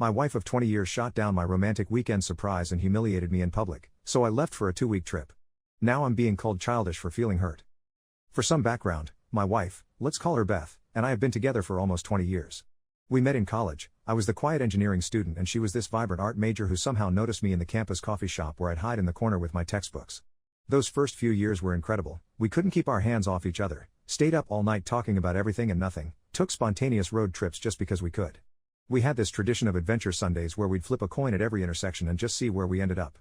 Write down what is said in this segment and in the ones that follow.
My wife of 20 years shot down my romantic weekend surprise and humiliated me in public, so I left for a 2-week trip. Now I'm being called childish for feeling hurt. For some background, my wife, let's call her Beth, and I have been together for almost 20 years. We met in college. I was the quiet engineering student and she was this vibrant art major who somehow noticed me in the campus coffee shop where I'd hide in the corner with my textbooks. Those first few years were incredible. We couldn't keep our hands off each other, stayed up all night talking about everything and nothing, took spontaneous road trips just because we could. We had this tradition of adventure Sundays where we'd flip a coin at every intersection and just see where we ended up.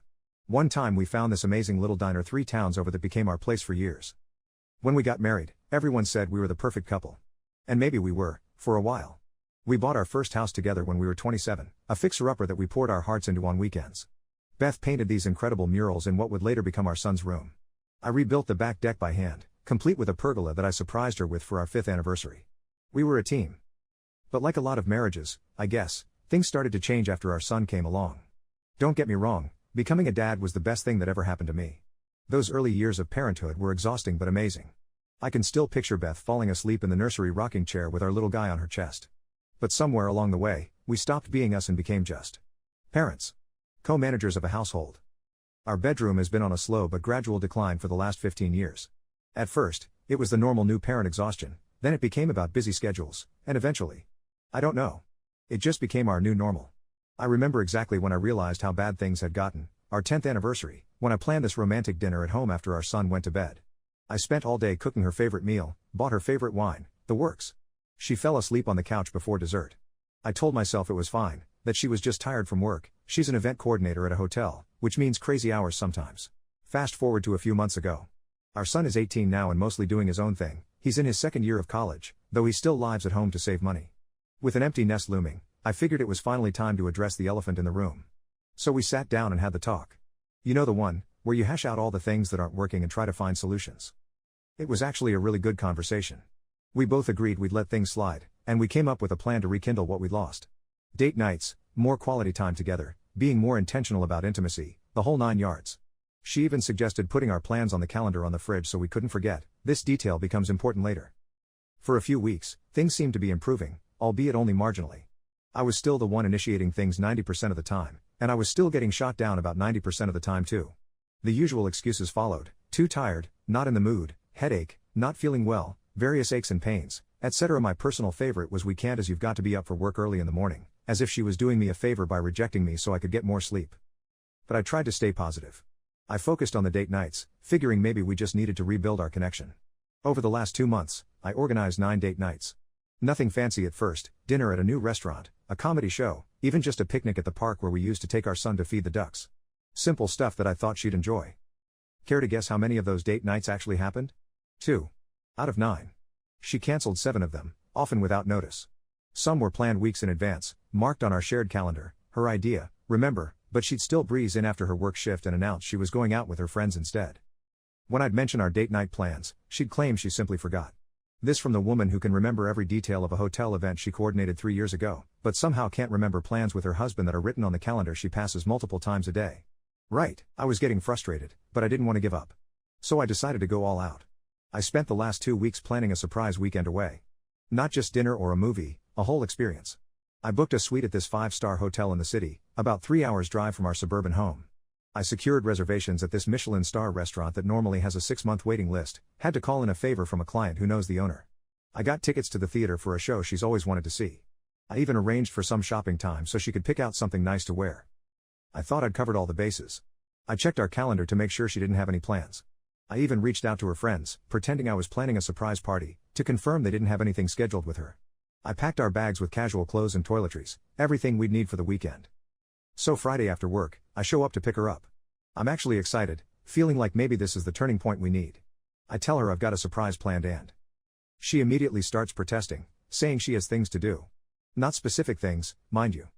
One time we found this amazing little diner 3 towns over that became our place for years. When we got married, everyone said we were the perfect couple. And maybe we were, for a while. We bought our first house together when we were 27, a fixer-upper that we poured our hearts into on weekends. Beth painted these incredible murals in what would later become our son's room. I rebuilt the back deck by hand, complete with a pergola that I surprised her with for our 5th anniversary. We were a team. But like a lot of marriages, I guess, things started to change after our son came along. Don't get me wrong, becoming a dad was the best thing that ever happened to me. Those early years of parenthood were exhausting but amazing. I can still picture Beth falling asleep in the nursery rocking chair with our little guy on her chest. But somewhere along the way, we stopped being us and became just parents. Co-managers of a household. Our bedroom has been on a slow but gradual decline for the last 15 years. At first, it was the normal new parent exhaustion, then it became about busy schedules, and eventually, I don't know. It just became our new normal. I remember exactly when I realized how bad things had gotten, our 10th anniversary, when I planned this romantic dinner at home after our son went to bed. I spent all day cooking her favorite meal, bought her favorite wine, the works. She fell asleep on the couch before dessert. I told myself it was fine, that she was just tired from work. She's an event coordinator at a hotel, which means crazy hours sometimes. Fast forward to a few months ago. Our son is 18 now and mostly doing his own thing. He's in his 2nd year of college, though he still lives at home to save money. With an empty nest looming, I figured it was finally time to address the elephant in the room. So we sat down and had the talk. You know, the one, where you hash out all the things that aren't working and try to find solutions. It was actually a really good conversation. We both agreed we'd let things slide, and we came up with a plan to rekindle what we'd lost. Date nights, more quality time together, being more intentional about intimacy, the whole 9 yards. She even suggested putting our plans on the calendar on the fridge so we couldn't forget. This detail becomes important later. For a few weeks, things seemed to be improving, albeit only marginally. I was still the one initiating things 90% of the time, and I was still getting shot down about 90% of the time too. The usual excuses followed: too tired, not in the mood, headache, not feeling well, various aches and pains, etc. My personal favorite was "we can't, as you've got to be up for work early in the morning," as if she was doing me a favor by rejecting me so I could get more sleep. But I tried to stay positive. I focused on the date nights, figuring maybe we just needed to rebuild our connection. Over the last 2 months, I organized 9 date nights. Nothing fancy at first: dinner at a new restaurant, a comedy show, even just a picnic at the park where we used to take our son to feed the ducks. Simple stuff that I thought she'd enjoy. Care to guess how many of those date nights actually happened? 2. Out of 9. She canceled 7 of them, often without notice. Some were planned weeks in advance, marked on our shared calendar, her idea, remember, but she'd still breeze in after her work shift and announce she was going out with her friends instead. When I'd mention our date night plans, she'd claim she simply forgot. This from the woman who can remember every detail of a hotel event she coordinated 3 years ago, but somehow can't remember plans with her husband that are written on the calendar she passes multiple times a day. Right, I was getting frustrated, but I didn't want to give up. So I decided to go all out. I spent the last 2 weeks planning a surprise weekend away. Not just dinner or a movie, a whole experience. I booked a suite at this 5-star hotel in the city, about 3 hours drive from our suburban home. I secured reservations at this Michelin star restaurant that normally has a 6-month waiting list, had to call in a favor from a client who knows the owner. I got tickets to the theater for a show she's always wanted to see. I even arranged for some shopping time so she could pick out something nice to wear. I thought I'd covered all the bases. I checked our calendar to make sure she didn't have any plans. I even reached out to her friends, pretending I was planning a surprise party, to confirm they didn't have anything scheduled with her. I packed our bags with casual clothes and toiletries, everything we'd need for the weekend. So Friday after work, I show up to pick her up. I'm actually excited, feeling like maybe this is the turning point we need. I tell her I've got a surprise planned and she immediately starts protesting, saying she has things to do. Not specific things, mind you.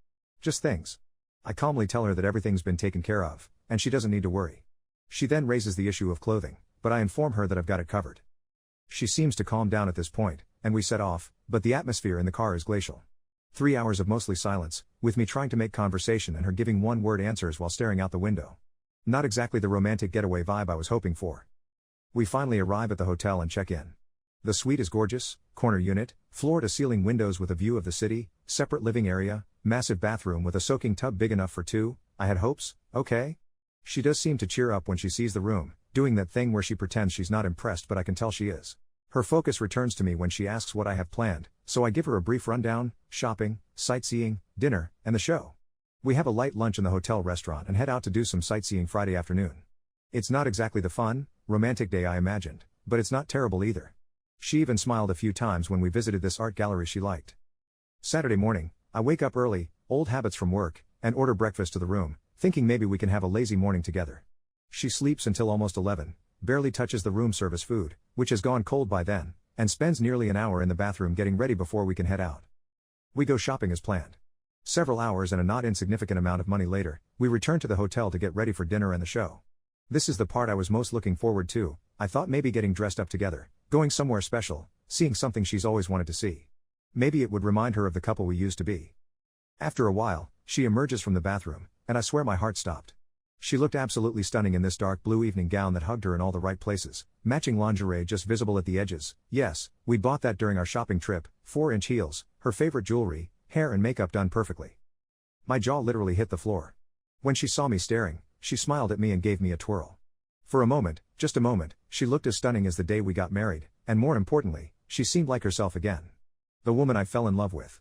Just things. I calmly tell her that everything's been taken care of, and she doesn't need to worry. She then raises the issue of clothing, but I inform her that I've got it covered. She seems to calm down at this point, and we set off, but the atmosphere in the car is glacial. 3 hours of mostly silence, with me trying to make conversation and her giving one-word answers while staring out the window. Not exactly the romantic getaway vibe I was hoping for. We finally arrive at the hotel and check in. The suite is gorgeous: corner unit, floor-to-ceiling windows with a view of the city, separate living area, massive bathroom with a soaking tub big enough for two. I had hopes, okay? She does seem to cheer up when she sees the room, doing that thing where she pretends she's not impressed, but I can tell she is. Her focus returns to me when she asks what I have planned, so I give her a brief rundown: shopping, sightseeing, dinner, and the show. We have a light lunch in the hotel restaurant and head out to do some sightseeing Friday afternoon. It's not exactly the fun, romantic day I imagined, but it's not terrible either. She even smiled a few times when we visited this art gallery she liked. Saturday morning, I wake up early, old habits from work, and order breakfast to the room, thinking maybe we can have a lazy morning together. She sleeps until almost 11, barely touches the room service food, which has gone cold by then, and spends nearly an hour in the bathroom getting ready before we can head out. We go shopping as planned. Several hours and a not insignificant amount of money later, we return to the hotel to get ready for dinner and the show. This is the part I was most looking forward to. I thought maybe getting dressed up together, going somewhere special, seeing something she's always wanted to see. Maybe it would remind her of the couple we used to be. After a while, she emerges from the bathroom, and I swear my heart stopped. She looked absolutely stunning in this dark blue evening gown that hugged her in all the right places, matching lingerie just visible at the edges. Yes, we bought that during our shopping trip, 4-inch heels, her favorite jewelry, hair and makeup done perfectly. My jaw literally hit the floor. When she saw me staring, she smiled at me and gave me a twirl. For a moment, just a moment, she looked as stunning as the day we got married, and more importantly, she seemed like herself again. The woman I fell in love with.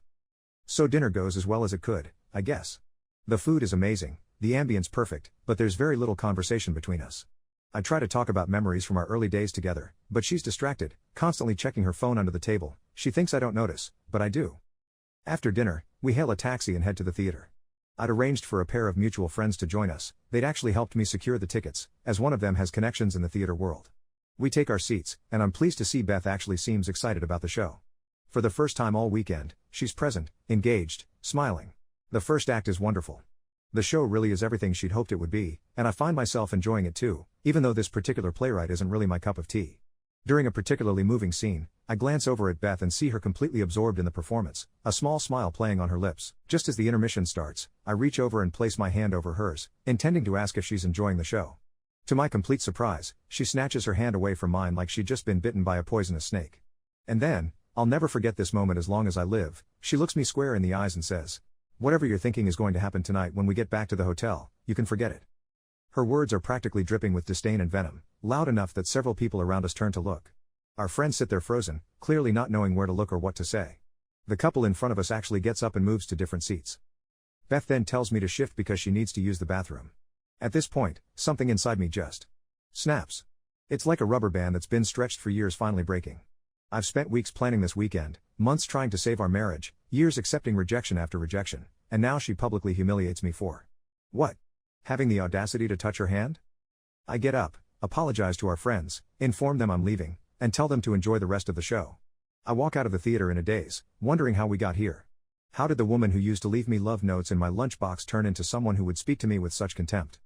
So dinner goes as well as it could, I guess. The food is amazing, the ambience perfect, but there's very little conversation between us. I try to talk about memories from our early days together, but she's distracted, constantly checking her phone under the table. She thinks I don't notice, but I do. After dinner, we hail a taxi and head to the theater. I'd arranged for a pair of mutual friends to join us. They'd actually helped me secure the tickets, as one of them has connections in the theater world. We take our seats, and I'm pleased to see Beth actually seems excited about the show. For the first time all weekend, she's present, engaged, smiling. The first act is wonderful. The show really is everything she'd hoped it would be, and I find myself enjoying it too, even though this particular playwright isn't really my cup of tea. During a particularly moving scene, I glance over at Beth and see her completely absorbed in the performance, a small smile playing on her lips. Just as the intermission starts, I reach over and place my hand over hers, intending to ask if she's enjoying the show. To my complete surprise, she snatches her hand away from mine like she'd just been bitten by a poisonous snake. And then, I'll never forget this moment as long as I live, she looks me square in the eyes and says, "Whatever you're thinking is going to happen tonight when we get back to the hotel, you can forget it." Her words are practically dripping with disdain and venom, loud enough that several people around us turn to look. Our friends sit there frozen, clearly not knowing where to look or what to say. The couple in front of us actually gets up and moves to different seats. Beth then tells me to shift because she needs to use the bathroom. At this point, something inside me just snaps. It's like a rubber band that's been stretched for years finally breaking. I've spent weeks planning this weekend, months trying to save our marriage, years accepting rejection after rejection, and now she publicly humiliates me for what? Having the audacity to touch her hand? I get up, apologize to our friends, inform them I'm leaving, and tell them to enjoy the rest of the show. I walk out of the theater in a daze, wondering how we got here. How did the woman who used to leave me love notes in my lunchbox turn into someone who would speak to me with such contempt?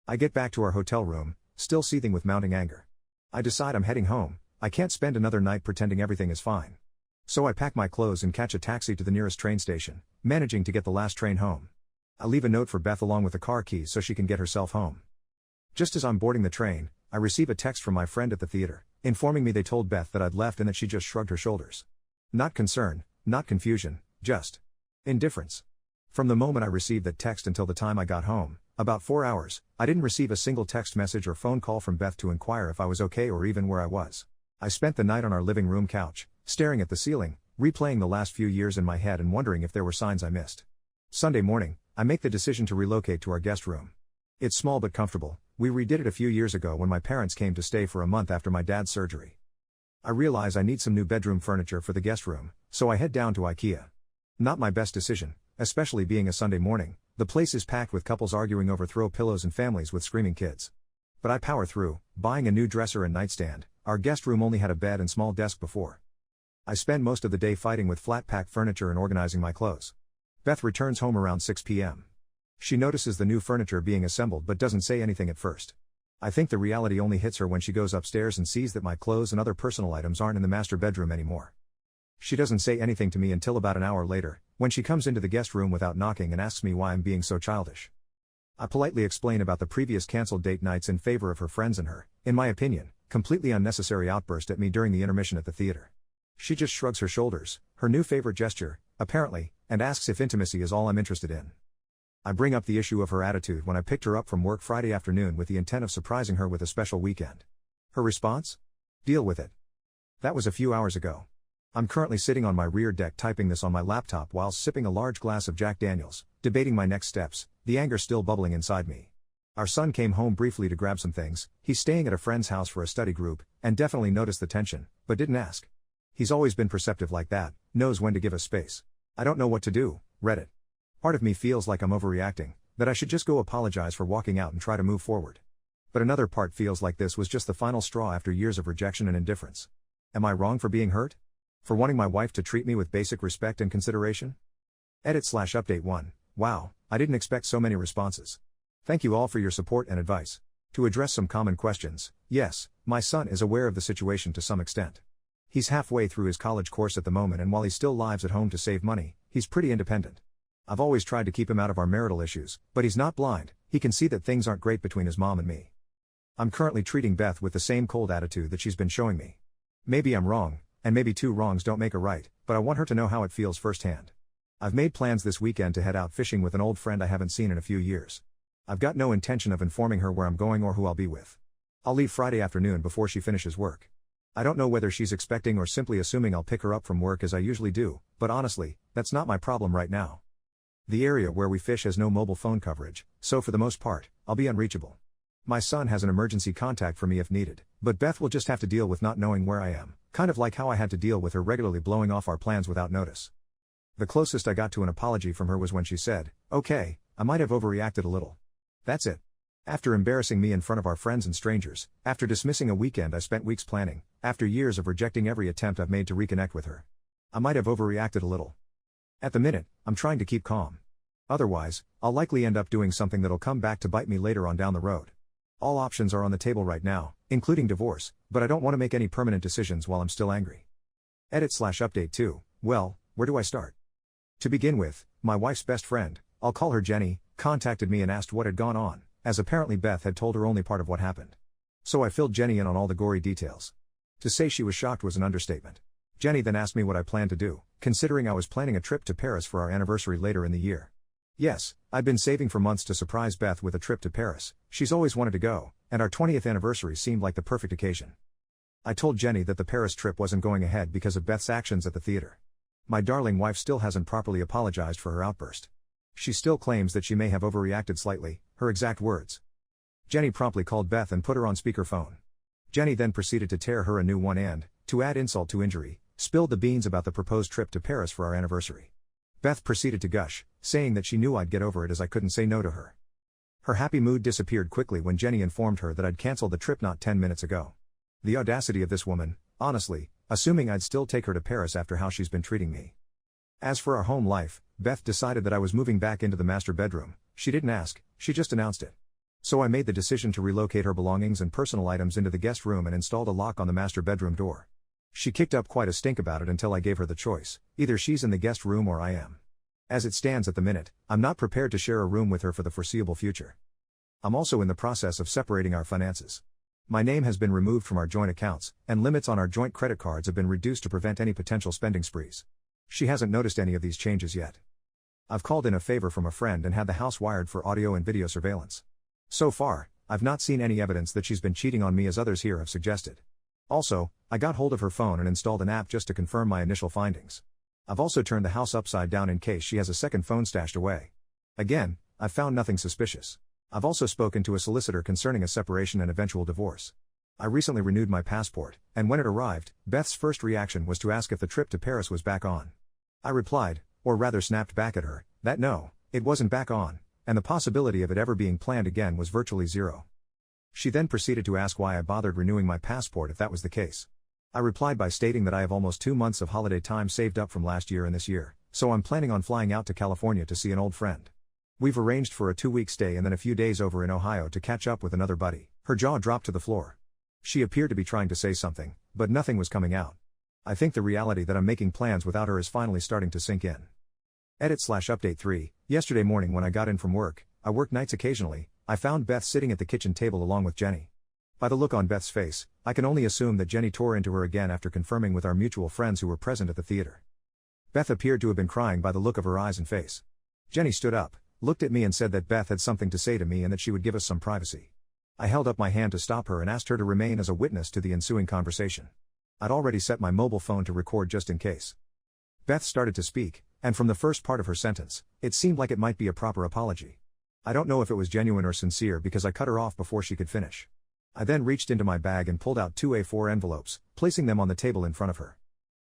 I get back to our hotel room, still seething with mounting anger. I decide I'm heading home. I can't spend another night pretending everything is fine. So I pack my clothes and catch a taxi to the nearest train station, managing to get the last train home. I leave a note for Beth along with the car keys so she can get herself home. Just as I'm boarding the train, I receive a text from my friend at the theater, informing me they told Beth that I'd left and that she just shrugged her shoulders. Not concern, not confusion, just indifference. From the moment I received that text until the time I got home, about 4 hours, I didn't receive a single text message or phone call from Beth to inquire if I was okay or even where I was. I spent the night on our living room couch, staring at the ceiling, replaying the last few years in my head and wondering if there were signs I missed. Sunday morning, I make the decision to relocate to our guest room. It's small but comfortable. We redid it a few years ago when my parents came to stay for a month after my dad's surgery. I realize I need some new bedroom furniture for the guest room, so I head down to IKEA. Not my best decision, especially being a Sunday morning. The place is packed with couples arguing over throw pillows and families with screaming kids. But I power through, buying a new dresser and nightstand. Our guest room only had a bed and small desk before. I spend most of the day fighting with flat-pack furniture and organizing my clothes. Beth returns home around 6 p.m. She notices the new furniture being assembled but doesn't say anything at first. I think the reality only hits her when she goes upstairs and sees that my clothes and other personal items aren't in the master bedroom anymore. She doesn't say anything to me until about an hour later, when she comes into the guest room without knocking and asks me why I'm being so childish. I politely explain about the previous cancelled date nights in favor of her friends and her. In my opinion, completely unnecessary outburst at me during the intermission at the theater. She just shrugs her shoulders, her new favorite gesture, apparently, and asks if intimacy is all I'm interested in. I bring up the issue of her attitude when I picked her up from work Friday afternoon with the intent of surprising her with a special weekend. Her response? Deal with it. That was a few hours ago. I'm currently sitting on my rear deck typing this on my laptop while sipping a large glass of Jack Daniels, debating my next steps, the anger still bubbling inside me. Our son came home briefly to grab some things. He's staying at a friend's house for a study group, and definitely noticed the tension, but didn't ask. He's always been perceptive like that, knows when to give us space. I don't know what to do. Reddit. Part of me feels like I'm overreacting, that I should just go apologize for walking out and try to move forward. But another part feels like this was just the final straw after years of rejection and indifference. Am I wrong for being hurt? For wanting my wife to treat me with basic respect and consideration? Edit/update 1. Wow, I didn't expect so many responses. Thank you all for your support and advice. To address some common questions, yes, my son is aware of the situation to some extent. He's halfway through his college course at the moment, and while he still lives at home to save money, he's pretty independent. I've always tried to keep him out of our marital issues, but he's not blind. He can see that things aren't great between his mom and me. I'm currently treating Beth with the same cold attitude that she's been showing me. Maybe I'm wrong, and maybe two wrongs don't make a right, but I want her to know how it feels firsthand. I've made plans this weekend to head out fishing with an old friend I haven't seen in a few years. I've got no intention of informing her where I'm going or who I'll be with. I'll leave Friday afternoon before she finishes work. I don't know whether she's expecting or simply assuming I'll pick her up from work as I usually do, but honestly, that's not my problem right now. The area where we fish has no mobile phone coverage, so for the most part, I'll be unreachable. My son has an emergency contact for me if needed, but Beth will just have to deal with not knowing where I am, kind of like how I had to deal with her regularly blowing off our plans without notice. The closest I got to an apology from her was when she said, "Okay, I might have overreacted a little." That's it. After embarrassing me in front of our friends and strangers, after dismissing a weekend I spent weeks planning, after years of rejecting every attempt I've made to reconnect with her. I might have overreacted a little. At the minute, I'm trying to keep calm. Otherwise, I'll likely end up doing something that'll come back to bite me later on down the road. All options are on the table right now, including divorce, but I don't want to make any permanent decisions while I'm still angry. Edit/update 2. Well, where do I start? To begin with, my wife's best friend, I'll call her Jenny, contacted me and asked what had gone on, as apparently Beth had told her only part of what happened. So I filled Jenny in on all the gory details. To say she was shocked was an understatement. Jenny then asked me what I planned to do, considering I was planning a trip to Paris for our anniversary later in the year. Yes, I'd been saving for months to surprise Beth with a trip to Paris. She's always wanted to go, and our 20th anniversary seemed like the perfect occasion. I told Jenny that the Paris trip wasn't going ahead because of Beth's actions at the theater. My darling wife still hasn't properly apologized for her outburst. She still claims that she may have overreacted slightly, her exact words. Jenny promptly called Beth and put her on speakerphone. Jenny then proceeded to tear her a new one and, to add insult to injury, spilled the beans about the proposed trip to Paris for our anniversary. Beth proceeded to gush, saying that she knew I'd get over it as I couldn't say no to her. Her happy mood disappeared quickly when Jenny informed her that I'd canceled the trip not 10 minutes ago. The audacity of this woman, honestly, assuming I'd still take her to Paris after how she's been treating me. As for our home life, Beth decided that I was moving back into the master bedroom. She didn't ask, she just announced it. So I made the decision to relocate her belongings and personal items into the guest room and installed a lock on the master bedroom door. She kicked up quite a stink about it until I gave her the choice, either she's in the guest room or I am. As it stands at the minute, I'm not prepared to share a room with her for the foreseeable future. I'm also in the process of separating our finances. My name has been removed from our joint accounts, and limits on our joint credit cards have been reduced to prevent any potential spending sprees. She hasn't noticed any of these changes yet. I've called in a favor from a friend and had the house wired for audio and video surveillance. So far, I've not seen any evidence that she's been cheating on me as others here have suggested. Also, I got hold of her phone and installed an app just to confirm my initial findings. I've also turned the house upside down in case she has a second phone stashed away. Again, I've found nothing suspicious. I've also spoken to a solicitor concerning a separation and eventual divorce. I recently renewed my passport, and when it arrived, Beth's first reaction was to ask if the trip to Paris was back on. I replied, or rather snapped back at her, that no, it wasn't back on, and the possibility of it ever being planned again was virtually zero. She then proceeded to ask why I bothered renewing my passport if that was the case. I replied by stating that I have almost 2 months of holiday time saved up from last year and this year, so I'm planning on flying out to California to see an old friend. We've arranged for a 2-week stay and then a few days over in Ohio to catch up with another buddy. Her jaw dropped to the floor. She appeared to be trying to say something, but nothing was coming out. I think the reality that I'm making plans without her is finally starting to sink in. Edit/update 3. Yesterday morning when I got in from work, I work nights occasionally, I found Beth sitting at the kitchen table along with Jenny. By the look on Beth's face, I can only assume that Jenny tore into her again after confirming with our mutual friends who were present at the theater. Beth appeared to have been crying by the look of her eyes and face. Jenny stood up, looked at me and said that Beth had something to say to me and that she would give us some privacy. I held up my hand to stop her and asked her to remain as a witness to the ensuing conversation. I'd already set my mobile phone to record just in case. Beth started to speak, and from the first part of her sentence, it seemed like it might be a proper apology. I don't know if it was genuine or sincere because I cut her off before she could finish. I then reached into my bag and pulled out two A4 envelopes, placing them on the table in front of her.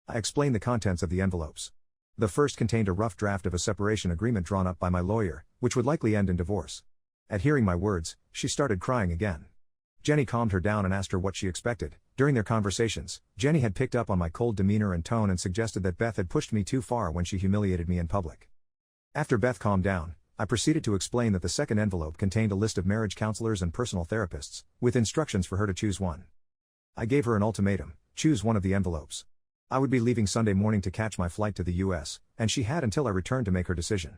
I explained the contents of the envelopes. The first contained a rough draft of a separation agreement drawn up by my lawyer, which would likely end in divorce. At hearing my words, she started crying again. Jenny calmed her down and asked her what she expected. During their conversations, Jenny had picked up on my cold demeanor and tone and suggested that Beth had pushed me too far when she humiliated me in public. After Beth calmed down, I proceeded to explain that the second envelope contained a list of marriage counselors and personal therapists, with instructions for her to choose one. I gave her an ultimatum: choose one of the envelopes. I would be leaving Sunday morning to catch my flight to the US, and she had until I returned to make her decision.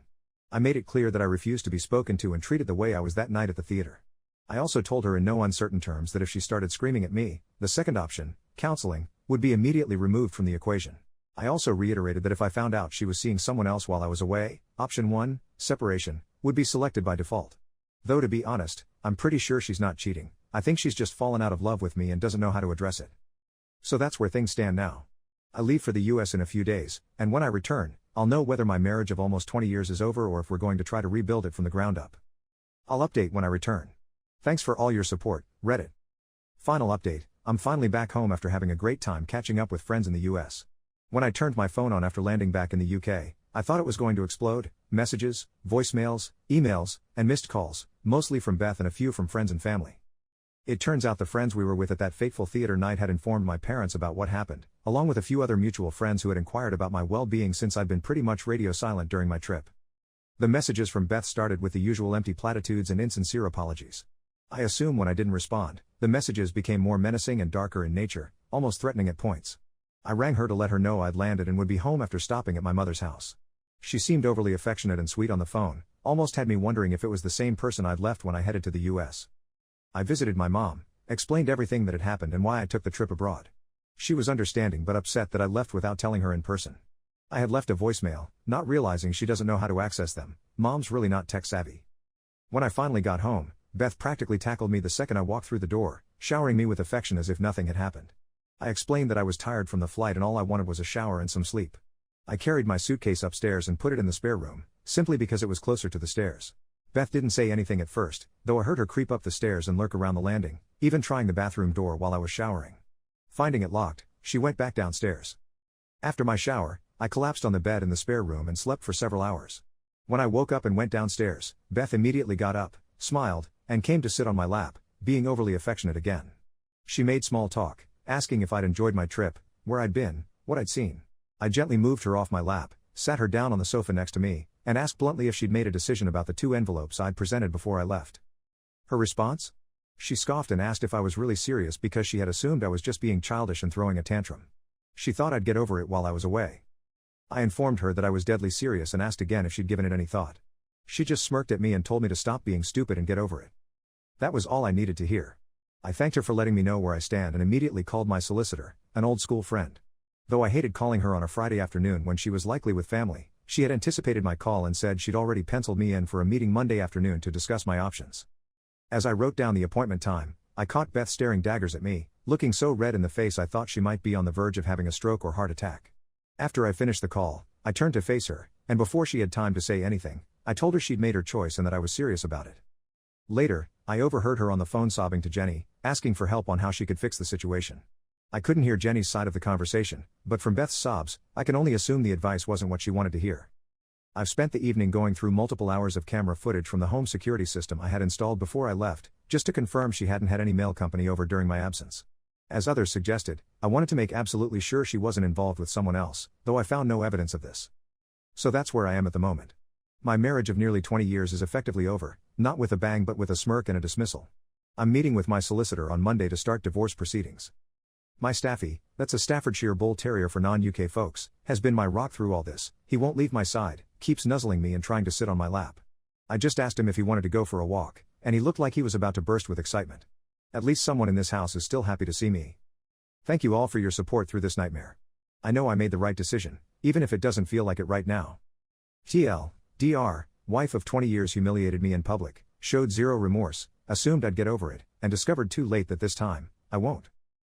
I made it clear that I refused to be spoken to and treated the way I was that night at the theater. I also told her in no uncertain terms that if she started screaming at me, the second option, counseling, would be immediately removed from the equation. I also reiterated that if I found out she was seeing someone else while I was away, option 1, separation, would be selected by default. Though to be honest, I'm pretty sure she's not cheating. I think she's just fallen out of love with me and doesn't know how to address it. So that's where things stand now. I leave for the US in a few days, and when I return, I'll know whether my marriage of almost 20 years is over or if we're going to try to rebuild it from the ground up. I'll update when I return. Thanks for all your support, Reddit. Final update: I'm finally back home after having a great time catching up with friends in the US. When I turned my phone on after landing back in the UK, I thought it was going to explode. Messages, voicemails, emails, and missed calls, mostly from Beth and a few from friends and family. It turns out the friends we were with at that fateful theater night had informed my parents about what happened, along with a few other mutual friends who had inquired about my well-being since I'd been pretty much radio silent during my trip. The messages from Beth started with the usual empty platitudes and insincere apologies. I assume when I didn't respond, the messages became more menacing and darker in nature, almost threatening at points. I rang her to let her know I'd landed and would be home after stopping at my mother's house. She seemed overly affectionate and sweet on the phone, almost had me wondering if it was the same person I'd left when I headed to the US. I visited my mom, explained everything that had happened and why I took the trip abroad. She was understanding but upset that I left without telling her in person. I had left a voicemail, not realizing she doesn't know how to access them. Mom's really not tech savvy. When I finally got home, Beth practically tackled me the second I walked through the door, showering me with affection as if nothing had happened. I explained that I was tired from the flight and all I wanted was a shower and some sleep. I carried my suitcase upstairs and put it in the spare room, simply because it was closer to the stairs. Beth didn't say anything at first, though I heard her creep up the stairs and lurk around the landing, even trying the bathroom door while I was showering. Finding it locked, she went back downstairs. After my shower, I collapsed on the bed in the spare room and slept for several hours. When I woke up and went downstairs, Beth immediately got up, smiled, and came to sit on my lap, being overly affectionate again. She made small talk, asking if I'd enjoyed my trip, where I'd been, what I'd seen. I gently moved her off my lap, sat her down on the sofa next to me, and asked bluntly if she'd made a decision about the 2 envelopes I'd presented before I left. Her response? She scoffed and asked if I was really serious because she had assumed I was just being childish and throwing a tantrum. She thought I'd get over it while I was away. I informed her that I was deadly serious and asked again if she'd given it any thought. She just smirked at me and told me to stop being stupid and get over it. That was all I needed to hear. I thanked her for letting me know where I stand and immediately called my solicitor, an old school friend. Though I hated calling her on a Friday afternoon when she was likely with family, she had anticipated my call and said she'd already penciled me in for a meeting Monday afternoon to discuss my options. As I wrote down the appointment time, I caught Beth staring daggers at me, looking so red in the face I thought she might be on the verge of having a stroke or heart attack. After I finished the call, I turned to face her, and before she had time to say anything, I told her she'd made her choice and that I was serious about it. Later, I overheard her on the phone sobbing to Jenny, asking for help on how she could fix the situation. I couldn't hear Jenny's side of the conversation, but from Beth's sobs, I can only assume the advice wasn't what she wanted to hear. I've spent the evening going through multiple hours of camera footage from the home security system I had installed before I left, just to confirm she hadn't had any mail company over during my absence. As others suggested, I wanted to make absolutely sure she wasn't involved with someone else, though I found no evidence of this. So that's where I am at the moment. My marriage of nearly 20 years is effectively over, not with a bang but with a smirk and a dismissal. I'm meeting with my solicitor on Monday to start divorce proceedings. My Staffy, that's a Staffordshire Bull Terrier for non-UK folks, has been my rock through all this. He won't leave my side, keeps nuzzling me and trying to sit on my lap. I just asked him if he wanted to go for a walk, and he looked like he was about to burst with excitement. At least someone in this house is still happy to see me. Thank you all for your support through this nightmare. I know I made the right decision, even if it doesn't feel like it right now. TL, DR, wife of 20 years humiliated me in public, showed zero remorse, assumed I'd get over it, and discovered too late that this time, I won't.